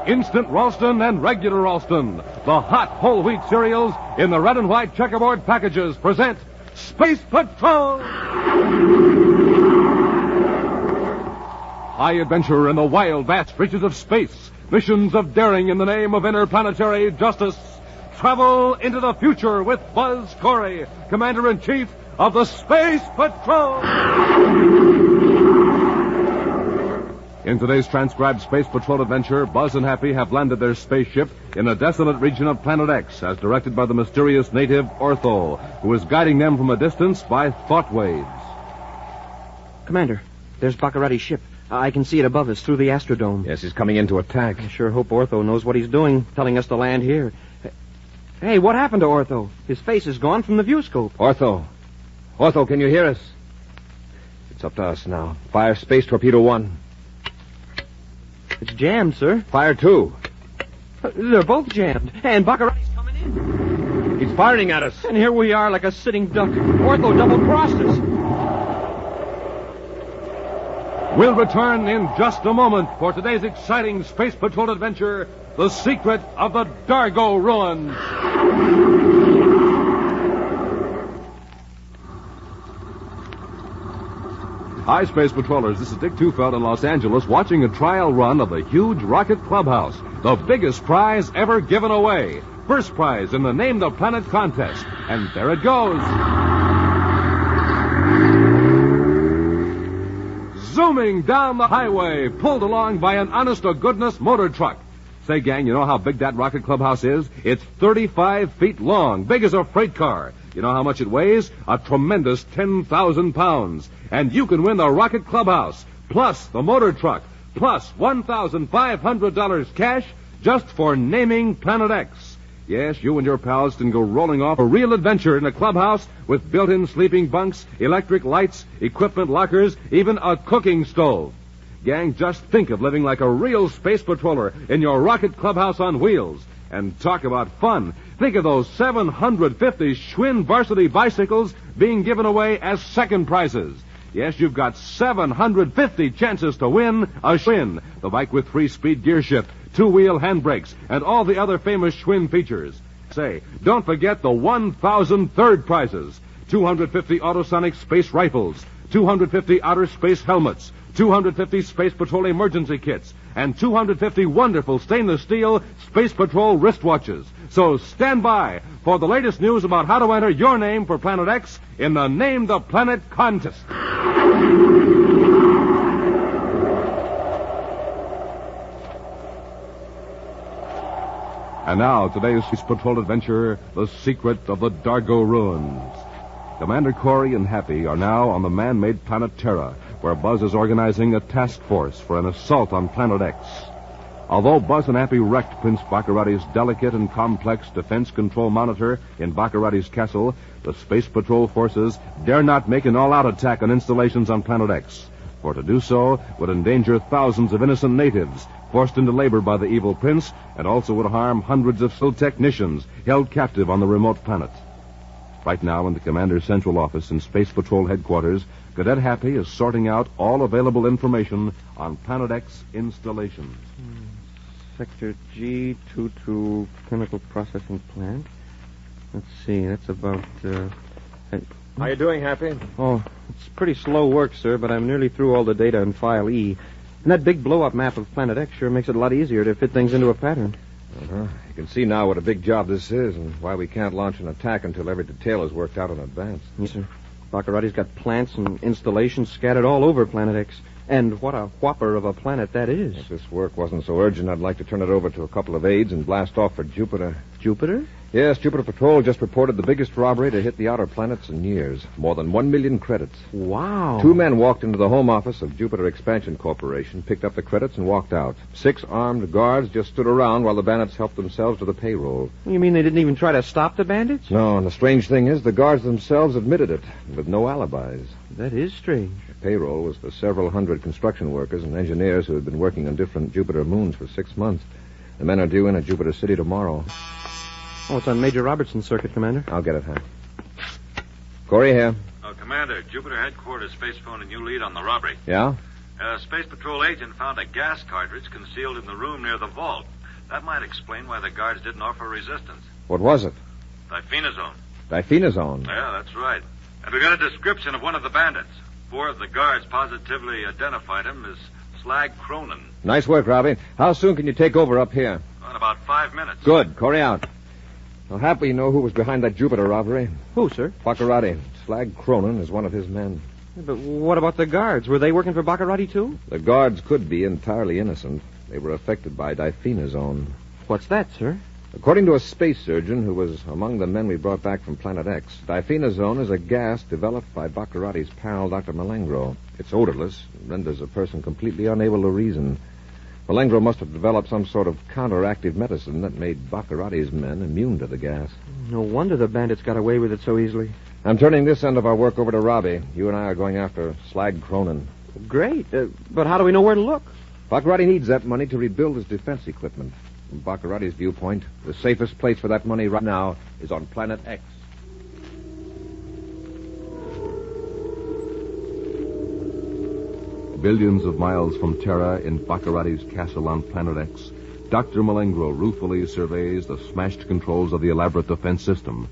Instant Ralston and regular Ralston, the hot whole wheat cereals in the red and white checkerboard packages, present Space Patrol! High adventure in the wild, vast reaches of space. Missions of daring in the name of interplanetary justice. Travel into the future with Buzz Corey, Commander-in-Chief of the Space Patrol! In today's transcribed Space Patrol adventure, Buzz and Happy have landed their spaceship in a desolate region of Planet X, as directed by the mysterious native Ortho, who is guiding them from a distance by thought waves. Commander, there's Baccarati's ship. I can see it above us through the Astrodome. Yes, he's coming in to attack. I sure hope Ortho knows what he's doing, telling us to land here. Hey, what happened to Ortho? His face is gone from the viewscope. Ortho, can you hear us? It's up to us now. Fire Space Torpedo 1. It's jammed, sir. Fire 2. They're both jammed. And Baccarati's coming in. He's firing at us. And here we are like a sitting duck. Ortho double-crossed us. We'll return in just a moment for today's exciting Space Patrol adventure, The Secret of the Dargo Ruins. Hi, Space Patrollers. This is Dick Tufeld in Los Angeles watching a trial run of the huge Rocket Clubhouse, the biggest prize ever given away. First prize in the Name the Planet contest. And there it goes. Zooming down the highway, pulled along by an honest-to-goodness motor truck. Say, gang, you know how big that Rocket Clubhouse is? It's 35 feet long, big as a freight car. You know how much it weighs? A tremendous 10,000 pounds. And you can win the Rocket Clubhouse, plus the motor truck, plus $1,500 cash just for naming Planet X. Yes, you and your pals can go rolling off a real adventure in a clubhouse with built-in sleeping bunks, electric lights, equipment lockers, even a cooking stove. Gang, just think of living like a real space patroller in your Rocket Clubhouse on wheels. And talk about fun. Think of those 750 Schwinn varsity bicycles being given away as second prizes. Yes, you've got 750 chances to win a Schwinn, the bike with 3-speed gear shift, 2-wheel handbrakes, and all the other famous Schwinn features. Say, don't forget the 1,000 third prizes. 250 autosonic space rifles, 250 outer space helmets, 250 Space Patrol emergency kits, and 250 wonderful stainless steel Space Patrol wristwatches. So stand by for the latest news about how to enter your name for Planet X in the Name the Planet contest. And now, today's Space Patrol adventure, The Secret of the Dargo Ruins. Commander Corey and Happy are now on the man-made planet Terra, where Buzz is organizing a task force for an assault on Planet X. Although Buzz and Happy wrecked Prince Baccarati's delicate and complex defense control monitor in Baccarati's castle, the Space Patrol forces dare not make an all-out attack on installations on Planet X. For to do so would endanger thousands of innocent natives forced into labor by the evil prince, and also would harm hundreds of skilled technicians held captive on the remote planet. Right now, in the Commander's Central Office in Space Patrol Headquarters, Cadet Happy is sorting out all available information on Planet X installations. Sector G22 Chemical Processing Plant. Let's see, that's about, How you doing, Happy? Oh, it's pretty slow work, sir, but I'm nearly through all the data in File E. And that big blow-up map of Planet X sure makes it a lot easier to fit things into a pattern. Uh-huh. You can see now what a big job this is and why we can't launch an attack until every detail is worked out in advance. Yes, sir. Baccarati's got plants and installations scattered all over Planet X. And what a whopper of a planet that is. If this work wasn't so urgent, I'd like to turn it over to a couple of aides and blast off for Jupiter. Jupiter? Yes, Jupiter Patrol just reported the biggest robbery to hit the outer planets in years. More than 1 million credits. Wow. 2 men walked into the home office of Jupiter Expansion Corporation, picked up the credits, and walked out. 6 armed guards just stood around while the bandits helped themselves to the payroll. You mean they didn't even try to stop the bandits? No, and the strange thing is the guards themselves admitted it, with no alibis. That is strange. The payroll was for several hundred construction workers and engineers who had been working on different Jupiter moons for 6 months. The men are due in at Jupiter City tomorrow. Oh, it's on Major Robertson's circuit, Commander. I'll get it, Hank. Corey here. Commander, Jupiter Headquarters space phone and you lead on the robbery. Yeah? A Space Patrol agent found a gas cartridge concealed in the room near the vault. That might explain why the guards didn't offer resistance. What was it? Diphenazone. Diphenazone. Yeah, that's right. And we got a description of one of the bandits. 4 of the guards positively identified him as Slag Cronin. Nice work, Robbie. How soon can you take over up here? In about 5 minutes. Good. Corey out. Well, happy you know who was behind that Jupiter robbery. Who, sir? Baccarati. Slag Cronin is one of his men. But what about the guards? Were they working for Baccarati, too? The guards could be entirely innocent. They were affected by diphenazone. What's that, sir? According to a space surgeon who was among the men we brought back from Planet X, diphenazone is a gas developed by Baccarati's pal, Dr. Malengro. It's odorless and renders a person completely unable to reason. Malengro must have developed some sort of counteractive medicine that made Baccarati's men immune to the gas. No wonder the bandits got away with it so easily. I'm turning this end of our work over to Robbie. You and I are going after Slag Cronin. Great. But how do we know where to look? Baccarati needs that money to rebuild his defense equipment. From Baccarati's viewpoint, the safest place for that money right now is on Planet X. Billions of miles from Terra in Baccarati's castle on Planet X, Dr. Malengro ruefully surveys the smashed controls of the elaborate defense system.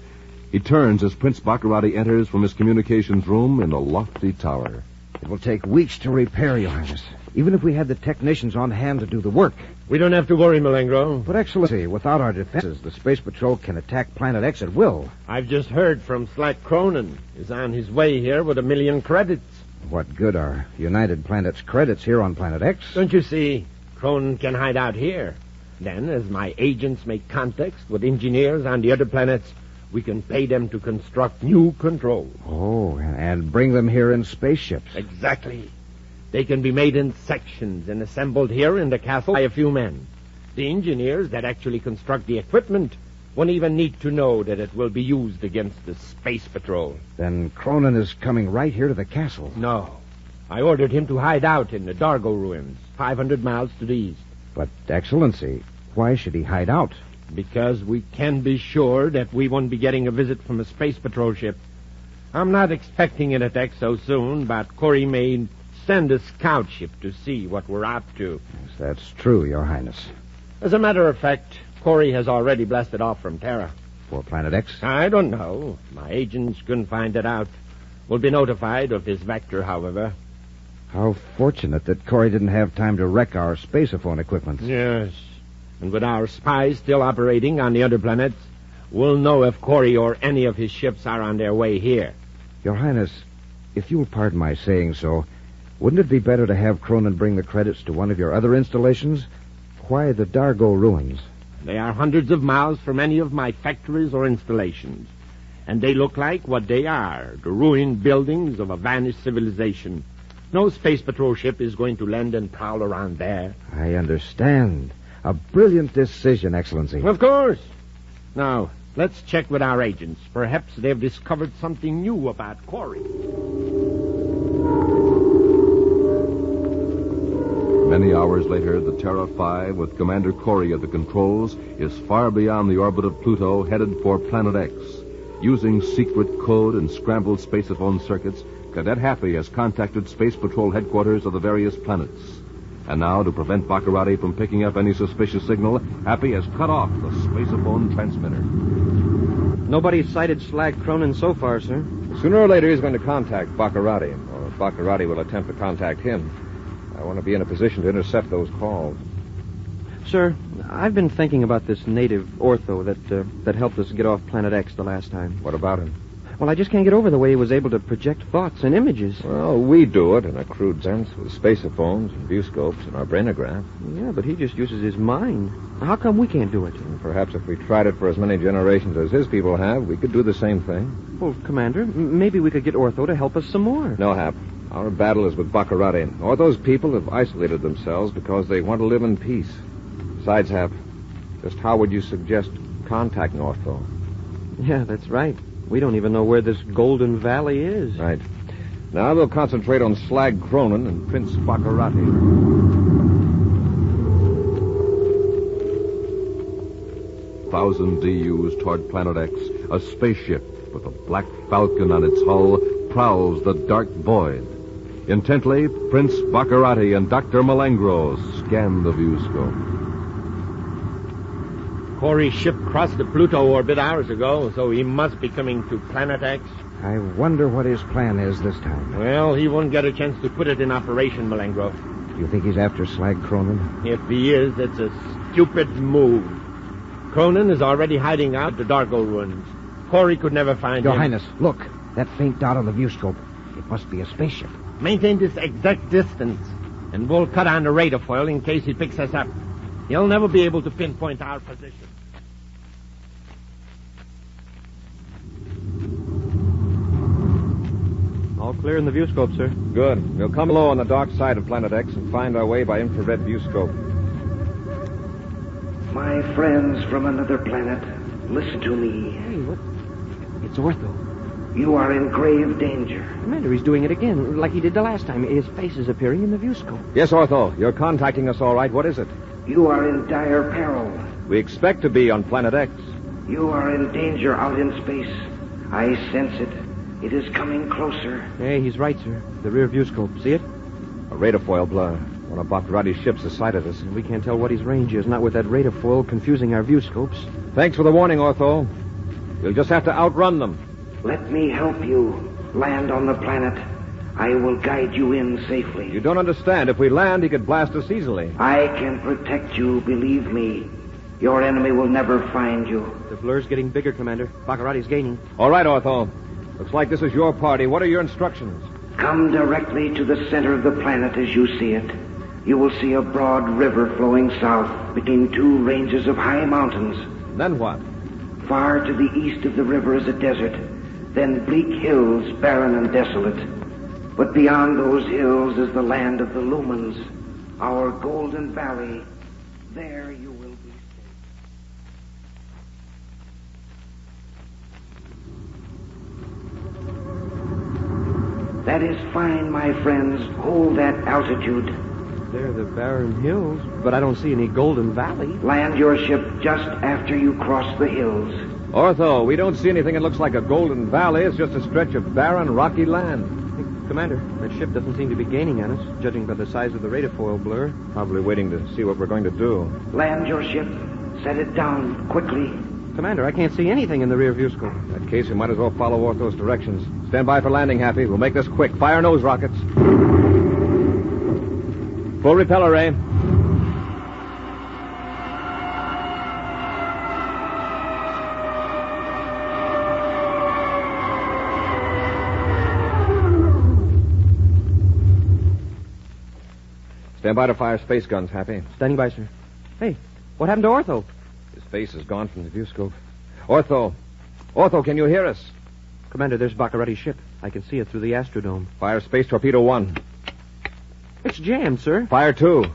He turns as Prince Baccarati enters from his communications room in the lofty tower. It will take weeks to repair, Your Highness, even if we had the technicians on hand to do the work. We don't have to worry, Malengro. But, Excellency, without our defenses, the Space Patrol can attack Planet X at will. I've just heard from Slag Cronin. He's on his way here with 1 million credits. What good are United Planet's credits here on Planet X? Don't you see? Cronin can hide out here. Then, as my agents make contacts with engineers on the other planets, we can pay them to construct new controls. Oh, and bring them here in spaceships. Exactly. They can be made in sections and assembled here in the castle by a few men. The engineers that actually construct the equipment won't even need to know that it will be used against the Space Patrol. Then Cronin is coming right here to the castle. No. I ordered him to hide out in the Dargo Ruins, 500 miles to the east. But, Excellency, why should he hide out? Because we can be sure that we won't be getting a visit from a Space Patrol ship. I'm not expecting an attack so soon, but Corey may send a scout ship to see what we're up to. Yes, that's true, Your Highness. As a matter of fact, Corey has already blasted off from Terra. For Planet X? I don't know. My agents couldn't find it out. We'll be notified of his vector, however. How fortunate that Corey didn't have time to wreck our spaceophone equipment. Yes. And with our spies still operating on the other planets, we'll know if Corey or any of his ships are on their way here. Your Highness, if you'll pardon my saying so, wouldn't it be better to have Cronin bring the credits to one of your other installations? Why the Dargo Ruins? They are hundreds of miles from any of my factories or installations. And they look like what they are, the ruined buildings of a vanished civilization. No Space Patrol ship is going to land and prowl around there. I understand. A brilliant decision, Excellency. Of course. Now, let's check with our agents. Perhaps they've discovered something new about Corey. Many hours later, the Terra 5, with Commander Corey at the controls, is far beyond the orbit of Pluto, headed for Planet X. Using secret code and scrambled spaceophone circuits, Cadet Happy has contacted Space Patrol headquarters of the various planets. And now, to prevent Baccarati from picking up any suspicious signal, Happy has cut off the spaceophone transmitter. Nobody's sighted Slag Cronin so far, sir. Sooner or later, he's going to contact Baccarati, or Baccarati will attempt to contact him. I want to be in a position to intercept those calls. Sir, I've been thinking about this native ortho that helped us get off Planet X the last time. What about him? Well, I just can't get over the way he was able to project thoughts and images. Well, we do it in a crude sense with spaceophones and viewscopes and our brainograph. Yeah, but he just uses his mind. How come we can't do it? And perhaps if we tried it for as many generations as his people have, we could do the same thing. Well, Commander, maybe we could get Ortho to help us some more. No, Hap. Our battle is with Baccarati. Or those people have isolated themselves because they want to live in peace. Besides, Hap, just how would you suggest contacting Ortho? Yeah, that's right. We don't even know where this Golden Valley is. Right. Now we'll concentrate on Slag Cronin and Prince Baccarati. 1,000 DUs toward Planet X, a spaceship with a black falcon on its hull prowls the dark void. Intently, Prince Baccarati and Dr. Malengro scanned the viewscope. Corey's ship crossed the Pluto orbit hours ago, so he must be coming to Planet X. I wonder what his plan is this time. Well, he won't get a chance to put it in operation, Malengro. Do you think he's after Slag Cronin? If he is, it's a stupid move. Cronin is already hiding out the Dargo Ruins. Corey could never find Your him. Highness, look. That faint dot on the viewscope. It must be a spaceship. Maintain this exact distance, and we'll cut on the radar foil in case he picks us up. He'll never be able to pinpoint our position. All clear in the viewscope, sir. Good. We'll come low on the dark side of Planet X and find our way by infrared viewscope. My friends from another planet, listen to me. Hey, what? It's Ortho. You are in grave danger. Commander, he's doing it again, like he did the last time. His face is appearing in the viewscope. Yes, Ortho. You're contacting us all right. What is it? You are in dire peril. We expect to be on Planet X. You are in danger out in space. I sense it. It is coming closer. Hey, he's right, sir. The rear viewscope. See it? A radar foil blur. One of Baccarati's ships has sighted us. We can't tell what his range is, not with that radar foil confusing our viewscopes. Thanks for the warning, Ortho. We'll just have to outrun them. Let me help you. Land on the planet. I will guide you in safely. You don't understand. If we land, he could blast us easily. I can protect you, believe me. Your enemy will never find you. The blur's getting bigger, Commander. Baccarati's gaining. All right, Ortho. Looks like this is your party. What are your instructions? Come directly to the center of the planet as you see it. You will see a broad river flowing south between two ranges of high mountains. Then what? Far to the east of the river is a desert, then bleak hills, barren and desolate. But beyond those hills is the land of the Lumens, our golden valley. There you will be safe. That is fine, my friends. Hold that altitude. There, the barren hills, but I don't see any golden valley. Land your ship just after you cross the hills. Ortho, we don't see anything that looks like a golden valley. It's just a stretch of barren, rocky land. Hey, Commander, that ship doesn't seem to be gaining on us, judging by the size of the radar foil blur. Probably waiting to see what we're going to do. Land your ship. Set it down quickly. Commander, I can't see anything in the rear viewscope. In that case, we might as well follow Ortho's directions. Stand by for landing, Happy. We'll make this quick. Fire nose rockets. Full repeller ray. Stand by to fire space guns, Happy. Standing by, sir. Hey, what happened to Ortho? His face is gone from the viewscope. Ortho! Ortho, can you hear us? Commander, there's Baccarati's ship. I can see it through the Astrodome. Fire space torpedo 1. It's jammed, sir. Fire 2.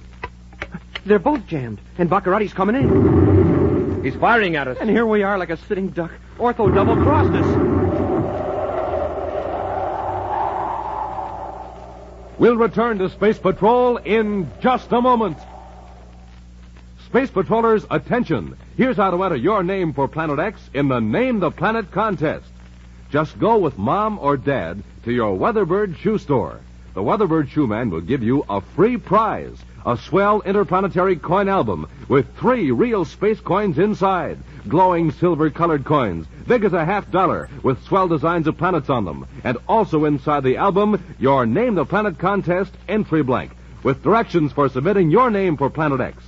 They're both jammed, and Baccarati's coming in. He's firing at us. And here we are like a sitting duck. Ortho double-crossed us. We'll return to Space Patrol in just a moment. Space Patrollers, attention. Here's how to enter your name for Planet X in the Name the Planet contest. Just go with Mom or Dad to your Weatherbird shoe store. The Weatherbird shoe man will give you a free prize, a swell interplanetary coin album with 3 real space coins inside. Glowing silver-colored coins, big as a $50, with swell designs of planets on them. And also inside the album, your Name the Planet contest entry blank, with directions for submitting your name for Planet X.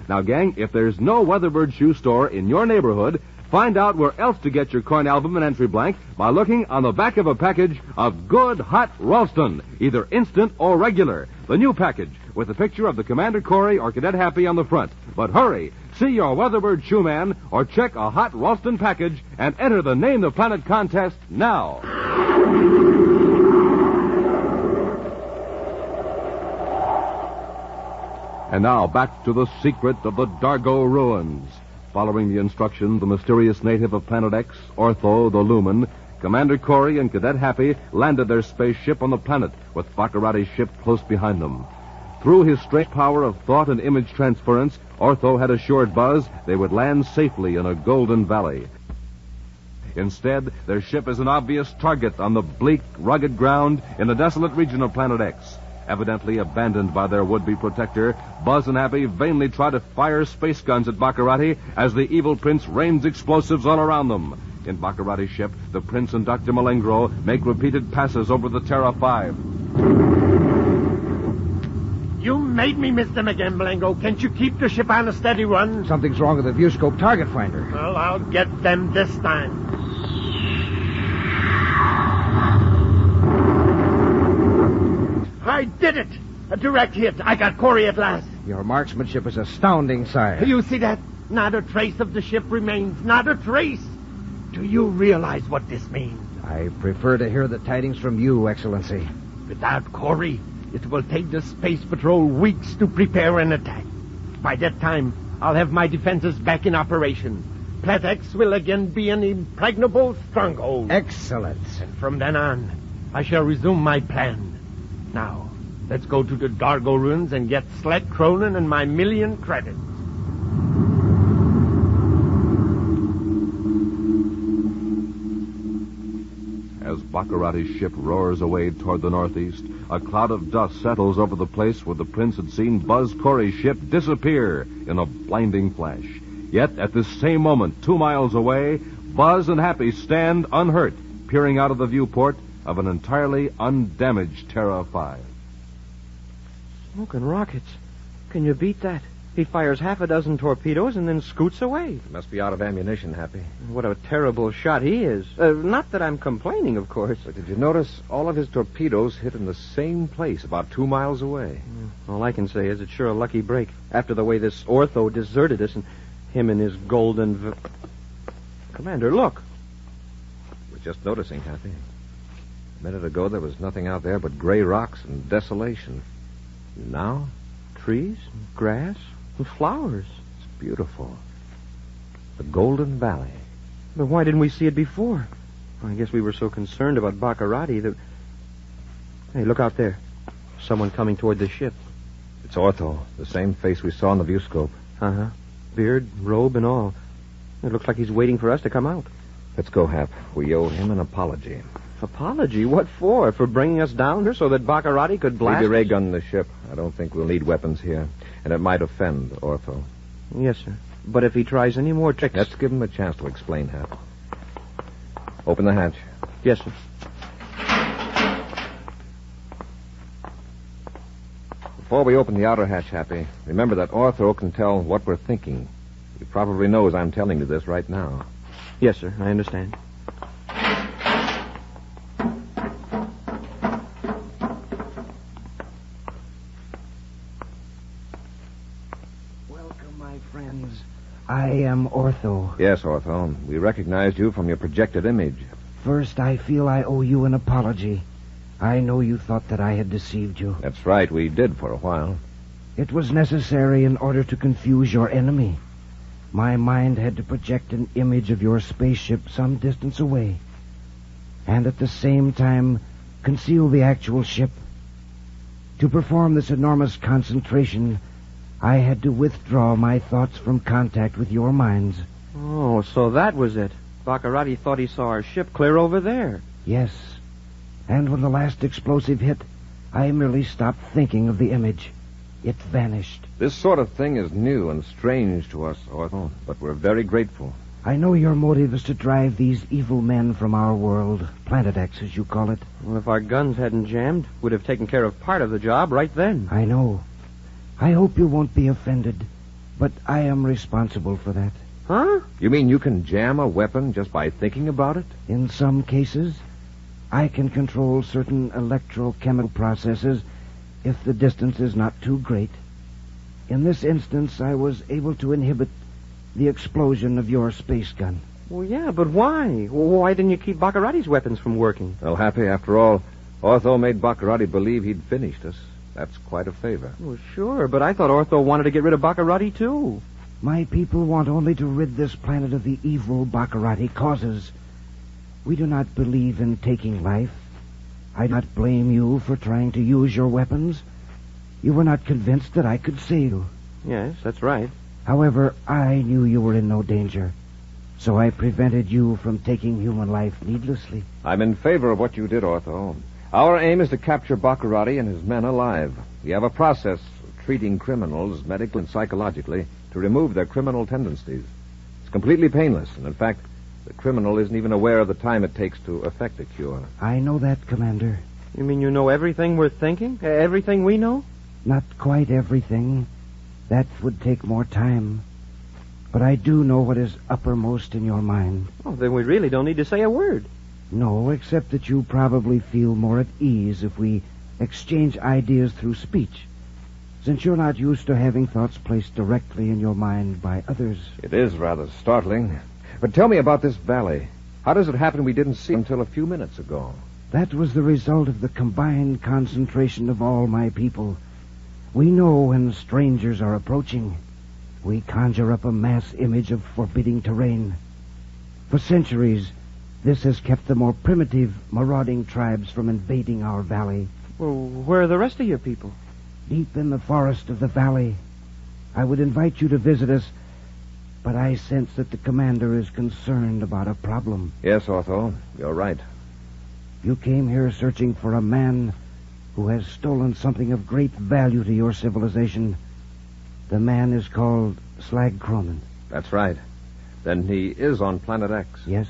Now, gang, if there's no Weatherbird shoe store in your neighborhood, find out where else to get your coin album and entry blank by looking on the back of a package of good hot Ralston, either instant or regular. The new package with a picture of the Commander Corey or Cadet Happy on the front. But hurry, see your Weatherbird shoe man or check a hot Ralston package and enter the Name the Planet contest now. And now, back to the secret of the Dargo Ruins. Following the instructions, the mysterious native of Planet X, Ortho the Lumen, Commander Corey and Cadet Happy landed their spaceship on the planet, with Baccarati's ship close behind them. Through his strange power of thought and image transference, Ortho had assured Buzz they would land safely in a golden valley. Instead, their ship is an obvious target on the bleak, rugged ground in the desolate region of Planet X. Evidently abandoned by their would-be protector, Buzz and Happy vainly try to fire space guns at Baccarati as the evil prince rains explosives all around them. In Baccarati's ship, the prince and Dr. Malengro make repeated passes over the Terra 5. You made me miss them again, Malengo. Can't you keep the ship on a steady run? Something's wrong with the viewscope target finder. Well, I'll get them this time. I did it! A direct hit. I got Corey at last. Your marksmanship is astounding, sire. You see that? Not a trace of the ship remains. Not a trace. Do you realize what this means? I prefer to hear the tidings from you, Excellency. Without Corey, it will take the Space Patrol weeks to prepare an attack. By that time, I'll have my defenses back in operation. Planet X will again be an impregnable stronghold. Excellent. And from then on, I shall resume my plan. Now, let's go to the Dargo Ruins and get Sled Cronin and my 1,000,000 credits. As Baccarati's ship roars away toward the northeast, a cloud of dust settles over the place where the prince had seen Buzz Corey's ship disappear in a blinding flash. Yet, at this same moment, 2 miles away, Buzz and Happy stand unhurt, peering out of the viewport of an entirely undamaged Terra 5. Smoking rockets. Can you beat that? He fires half a dozen torpedoes and then scoots away. He must be out of ammunition, Happy. What a terrible shot he is. Not that I'm complaining, of course. But did you notice all of his torpedoes hit in the same place, about 2 miles away? All I can say is it's sure a lucky break. After the way this Ortho deserted us and him and his golden... Commander, look. We're just noticing, Happy. A minute ago, there was nothing out there but gray rocks and desolation. Now, Trees, grass, and flowers. it's beautiful. The Golden Valley. But why didn't we see it before? I guess we were so concerned about Baccarati that... Hey, look out there. Someone coming toward the ship. It's Ortho, the same face we saw in the viewscope. Uh-huh. Beard, robe, and all. It looks like he's waiting for us to come out. Let's go, Hap. We owe him an apology. Apology? What for? For bringing us down here so that Baccarati could blast Leave your ray us? gun in the ship. I don't think we'll need weapons here. And it might offend Ortho. Yes, sir. But if he tries any more tricks... Let's give him a chance to explain, Hap. Open the hatch. Yes, sir. Before we open the outer hatch, Happy, remember that Ortho can tell what we're thinking. He probably knows I'm telling you this right now. Yes, sir. I understand. Welcome, my friends. I am Ortho. Yes, Ortho. We recognized you from your projected image. First, I feel I owe you an apology. I know you thought that I had deceived you. That's right, we did for a while. It was necessary in order to confuse your enemy. My mind had to project an image of your spaceship some distance away, and at the same time conceal the actual ship. To perform this enormous concentration, I had to withdraw my thoughts from contact with your minds. Oh, so that was it. Baccarati thought he saw our ship clear over there. Yes, and when the last explosive hit, I merely stopped thinking of the image. It vanished. This sort of thing is new and strange to us, Ortho, but we're very grateful. I know your motive is to drive these evil men from our world, Planet X, as you call it. Well, if our guns hadn't jammed, we'd have taken care of part of the job right then. I know. I hope you won't be offended, but I am responsible for that. Huh? You mean you can jam a weapon just by thinking about it? In some cases, I can control certain electrochemical processes if the distance is not too great. In this instance, I was able to inhibit the explosion of your space gun. Well, yeah, but why? Well, why didn't you keep Baccarati's weapons from working? Well, Happy, after all, Ortho made Baccarati believe he'd finished us. That's quite a favor. Well, sure, but I thought Ortho wanted to get rid of Baccarati, too. My people want only to rid this planet of the evil Baccarati causes. We do not believe in taking life. I do not blame you for trying to use your weapons. You were not convinced that I could save you. Yes, that's right. However, I knew you were in no danger, so I prevented you from taking human life needlessly. I'm in favor of what you did, Ortho. Our aim is to capture Baccarati and his men alive. We have a process of treating criminals medically and psychologically to remove their criminal tendencies. It's completely painless, and in fact, the criminal isn't even aware of the time it takes to effect a cure. I know that, Commander. You mean you know everything we're thinking? Everything we know? Not quite everything. That would take more time. But I do know what is uppermost in your mind. Oh, then we really don't need to say a word. No, except that you probably feel more at ease if we exchange ideas through speech, since you're not used to having thoughts placed directly in your mind by others. It is rather startling. But tell me about this valley. How does it happen we didn't see it until a few minutes ago? That was the result of the combined concentration of all my people. We know when strangers are approaching. We conjure up a mass image of forbidding terrain. For centuries, this has kept the more primitive, marauding tribes from invading our valley. Well, where are the rest of your people? Deep in the forest of the valley. I would invite you to visit us, but I sense that the commander is concerned about a problem. Yes, Otho, you're right. You came here searching for a man who has stolen something of great value to your civilization. The man is called Slag Cronin. That's right. Then he is on Planet X. Yes.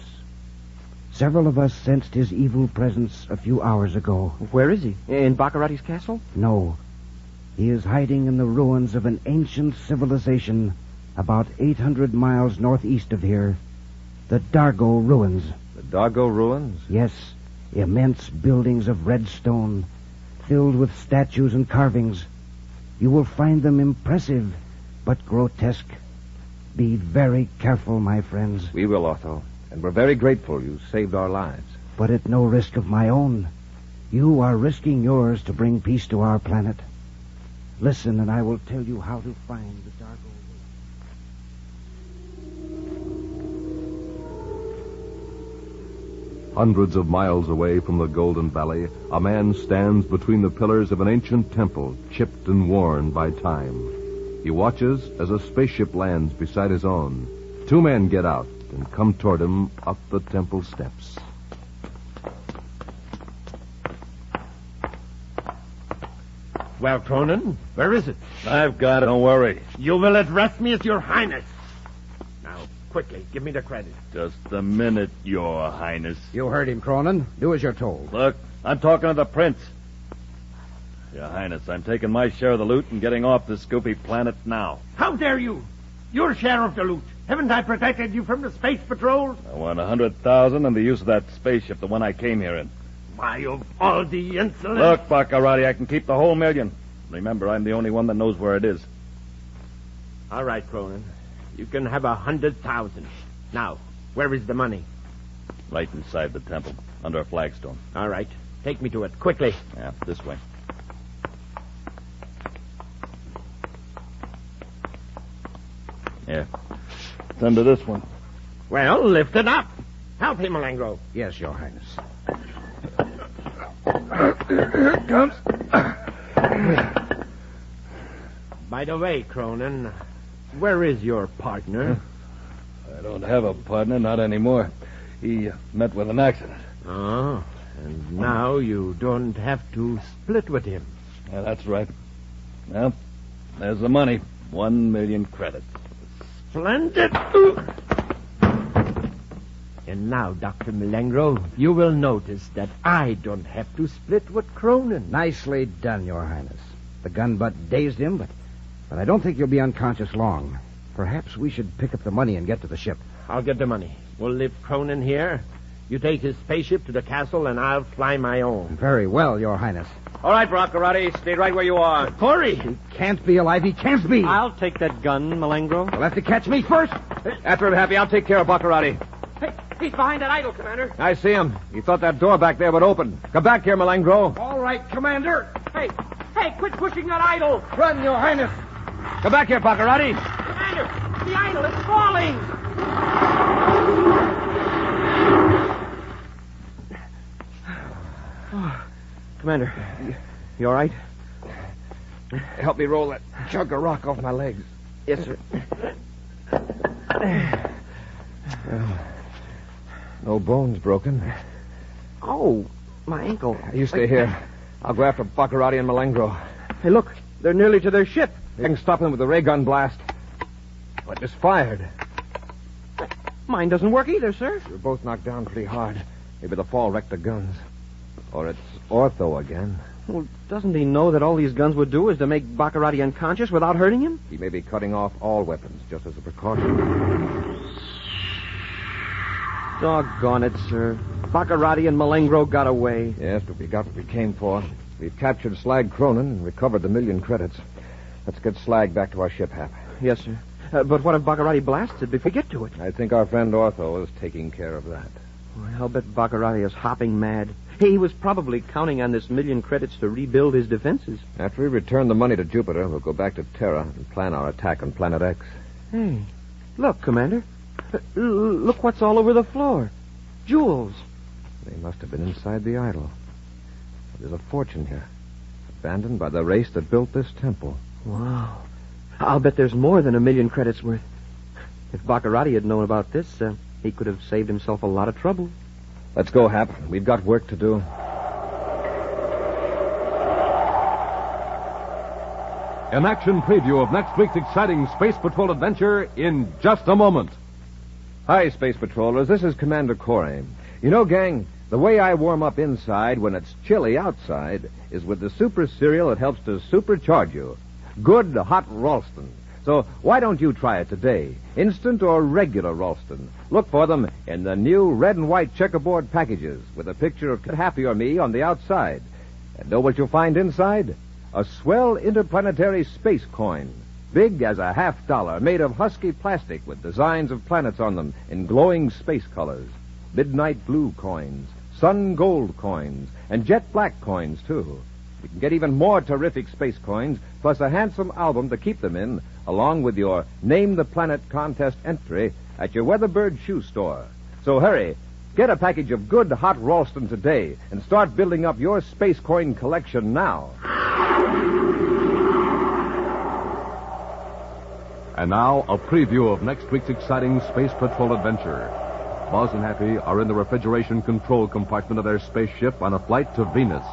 Several of us sensed his evil presence a few hours ago. Where is he? In Baccarati's castle? No. He is hiding in the ruins of an ancient civilization about 800 miles northeast of here. The Dargo Ruins. The Dargo Ruins? Yes. Immense buildings of red stone, filled with statues and carvings. You will find them impressive, but grotesque. Be very careful, my friends. We will, Otho. And we're very grateful you saved our lives. But at no risk of my own. You are risking yours to bring peace to our planet. Listen, and I will tell you how to find the Dargo Ruins. Hundreds of miles away from the Golden Valley, a man stands between the pillars of an ancient temple, chipped and worn by time. He watches as a spaceship lands beside his own. Two men get out and come toward him up the temple steps. Well, Cronin, where is it? I've got it. Don't worry. You will address me as Your Highness. Now, quickly, give me the credit. Just a minute, Your Highness. You heard him, Cronin. Do as you're told. Look, I'm talking to the prince. Your Highness, I'm taking my share of the loot and getting off this goofy planet now. How dare you? Your share of the loot. Haven't I protected you from the space patrols? I want 100,000 and the use of that spaceship, the one I came here in. Why, of all the insolence... Look, Baccarati, I can keep the whole million. Remember, I'm the only one that knows where it is. All right, Cronin. You can have 100,000. Now, where is the money? Right inside the temple, under a flagstone. All right. Take me to it, quickly. Yeah, this way. Yeah. It's under this one. Well, lift it up. Help him, Malengro. Yes, Your Highness. Here it comes. By the way, Cronin, where is your partner? I don't have a partner, not anymore. He met with an accident. Oh, and now you don't have to split with him. Yeah, that's right. Well, there's the money. 1 million credits. Splendid. And now, Dr. Malengro, you will notice that I don't have to split with Cronin. Nicely done, Your Highness. The gun butt dazed him, but I don't think you'll be unconscious long. Perhaps we should pick up the money and get to the ship. I'll get the money. We'll leave Cronin here. You take his spaceship to the castle, and I'll fly my own. Very well, Your Highness. All right, Baccarati, stay right where you are. Corey! He can't be alive. He can't be. I'll take that gun, Malengro. You'll have to catch me first. After I'm happy, I'll take care of Baccarati. Hey, he's behind that idol, Commander. I see him. He thought that door back there would open. Come back here, Malengro. All right, Commander. Hey, quit pushing that idol. Run, Your Highness. Come back here, Baccarati. Commander, the idol is falling. Commander, you all right? Help me roll that chunk of rock off my legs. Yes, sir. No bones broken. Oh, My ankle. You stay here. I'll go after Baccarati and Malengro. Hey, look. They're nearly to their ship. I can stop them with the ray gun blast. But it's fired. Mine doesn't work either, sir. We're both knocked down pretty hard. Maybe the fall wrecked the guns. Or it's Ortho again. Well, doesn't he know that all these guns would do is to make Baccarati unconscious without hurting him? He may be cutting off all weapons, just as a precaution. Doggone it, sir. Baccarati and Malengro got away. Yes, but we got what we came for. We've captured Slag Cronin and recovered the 1,000,000 credits. Let's get Slag back to our ship, Hap. Yes, sir. But what if Baccarati blasts it before we get to it? I think our friend Ortho is taking care of that. Well, I'll bet Baccarati is hopping mad. He was probably counting on this 1,000,000 credits to rebuild his defenses. After we return the money to Jupiter, we'll go back to Terra and plan our attack on Planet X. Hey, look, Commander. Look what's all over the floor. Jewels. They must have been inside the idol. There's a fortune here, abandoned by the race that built this temple. Wow. I'll bet there's more than 1,000,000 credits worth. If Baccarati had known about this, he could have saved himself a lot of trouble. Let's go, Hap. We've got work to do. An action preview of next week's exciting Space Patrol adventure in just a moment. Hi, Space Patrollers. This is Commander Corey. You know, gang, the way I warm up inside when it's chilly outside is with the super cereal that helps to supercharge you. Good hot Ralston. So why don't you try it today? Instant or regular Ralston. Look for them in the new red and white checkerboard packages with a picture of Happy or me on the outside. And know what you'll find inside? A swell interplanetary space coin. Big as a $50, made of husky plastic with designs of planets on them in glowing space colors. Midnight blue coins, sun gold coins, and jet black coins, too. You can get even more terrific space coins, plus a handsome album to keep them in, along with your Name the Planet contest entry at your Weatherbird shoe store. So hurry, get a package of good hot Ralston today and start building up your space coin collection now. And now, a preview of next week's exciting Space Patrol adventure. Buzz and Happy are in the refrigeration control compartment of their spaceship on a flight to Venus.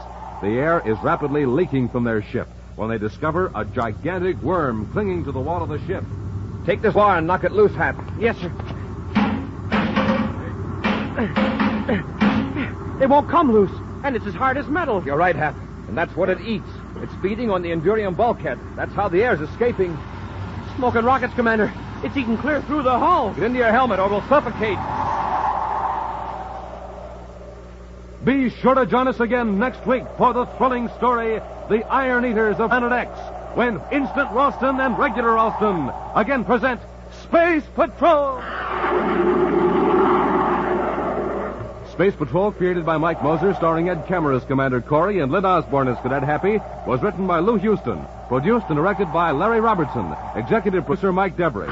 The air is rapidly leaking from their ship when they discover a gigantic worm clinging to the wall of the ship. Take this wire and knock it loose, Hap. Yes, sir. It won't come loose, and it's as hard as metal. You're right, Hap. And that's what it eats. It's feeding on the Endurium bulkhead. That's how the air's escaping. Smoking rockets, Commander. It's eating clear through the hull. Get into your helmet or we'll suffocate. Be sure to join us again next week for the thrilling story, The Iron Eaters of Planet X, when Instant Ralston and Regular Ralston again present Space Patrol! Space Patrol, created by Mike Moser, starring Ed Kammer as Commander Corey and Lynn Osborne as Cadet Happy, was written by Lou Houston, produced and directed by Larry Robertson, executive producer Mike Debris.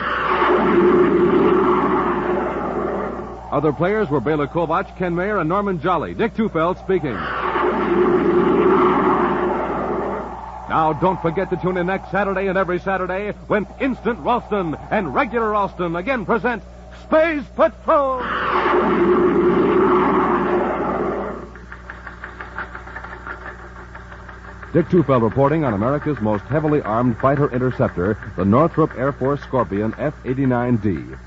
Other players were Bela Kovach, Ken Mayer, and Norman Jolly. Dick Tufeld speaking. Now, don't forget to tune in next Saturday and every Saturday when Instant Ralston and Regular Ralston again present Space Patrol! Dick Tufeld reporting on America's most heavily armed fighter interceptor, the Northrop Air Force Scorpion F-89D.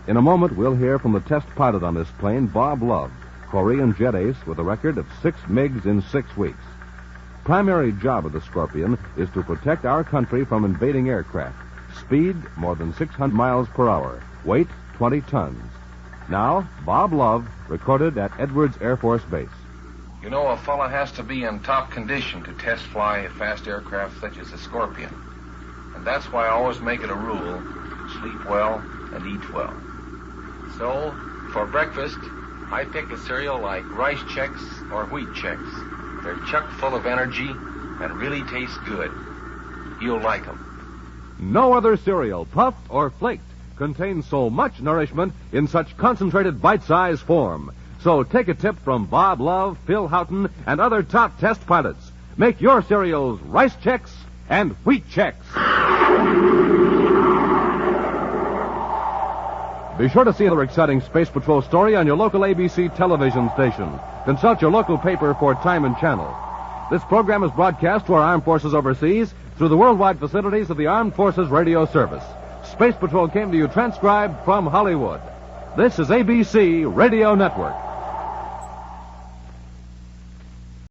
In a moment, we'll hear from the test pilot on this plane, Bob Love, Korean jet ace with a record of 6 MiGs in 6 weeks. Primary job of the Scorpion is to protect our country from invading aircraft. Speed, more than 600 miles per hour. Weight, 20 tons. Now, Bob Love, recorded at Edwards Air Force Base. You know, a fella has to be in top condition to test fly a fast aircraft such as the Scorpion. And that's why I always make it a rule to sleep well and eat well. So, for breakfast, I pick a cereal like Rice Chex or Wheat Chex. They're chock full of energy and really taste good. You'll like them. No other cereal, puffed or flaked, contains so much nourishment in such concentrated bite-sized form. So take a tip from Bob Love, Phil Houghton, and other top test pilots. Make your cereals Rice Chex and Wheat Chex. Be sure to see another exciting Space Patrol story on your local ABC television station. Consult your local paper for time and channel. This program is broadcast to our armed forces overseas through the worldwide facilities of the Armed Forces Radio Service. Space Patrol came to you transcribed from Hollywood. This is ABC Radio Network.